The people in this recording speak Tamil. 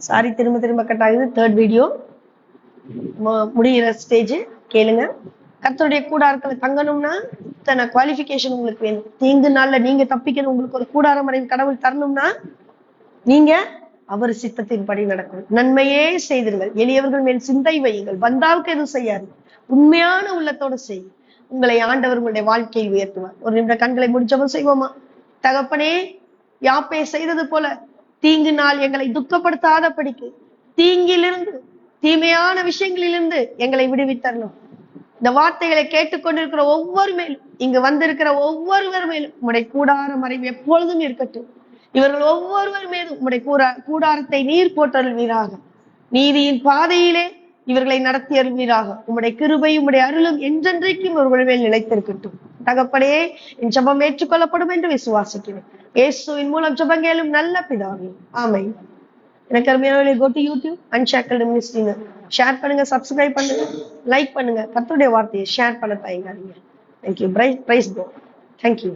சாரி, திரும்ப திரும்ப கட் ஆகுது. 3rd வீடியோ முடிகிற ஸ்டேஜ். கேளுங்க. கர்த்தருடைய கூடாரத்துல தங்கணும்னா இத்தனை குவாலிபிகேஷன் உங்களுக்கு வேணும். தீங்கு நாள்ல நீங்க தப்பிக்கணும். உங்களுக்கு ஒரு கூடாரம் கடவுள் தரணும்னா நீங்க அவர் சித்தத்தின்படி நடக்கணும். நன்மையே செய்திருங்கள், எளியவர்கள் மேல் சிந்தை வையுங்கள், பந்தாவுக்கு எதுவும் செய்யாது, உண்மையான உள்ளத்தோடு செய், உங்களை ஆண்டவர் உங்களுடைய வாழ்க்கையை உயர்த்துவார். ஒரு நிமிடம் கண்களை முடிச்சவன் செய்வோமா? தகப்பனே, யாப்பே செய்தது போல தீங்கு நாள் எங்களை துக்கப்படுத்தாத படிக்கு தீங்கிலிருந்து, தீமையான விஷயங்களிலிருந்து எங்களை விடுவித்தரணும். இந்த வார்த்தைகளை கேட்டுக்கொண்டிருக்கிற ஒவ்வொரு மேலும், இங்கு வந்திருக்கிற ஒவ்வொருவர் மேலும் உம்முடைய கூடார மறைவு எப்பொழுதும் இருக்கட்டும். இவர்கள் ஒவ்வொருவர் மீதும் உம்முடைய கூடாரத்தை நீர் போட்டருள்வீராக. நீதியின் பாதையிலே இவர்களை நடத்தி அருள்வீராக. உம்முடைய கிருபை உம்முடைய அருளும் என்றென்றைக்கும் இவர்கள் மேல் நிலைத்திருக்கட்டும். தகப்பனே, என் ஜெபம் ஏற்றுக்கொள்ளப்படும் என்று விசுவாசிக்கிறேன். இயேசுவின் மூலம் ஜெபம் கேளும் நல்ல பிதாவே, ஆமென். எனக்கு அருமையான go to YouTube Unshackled Ministry share பண்ணுங்க, சப்ஸ்கிரைப் பண்ணுங்க, லைக் பண்ணுங்க. கர்த்தருடைய வார்த்தையை ஷேர் பண்ண தயங்காதீங்க. Thank you. Praise God. Thank you.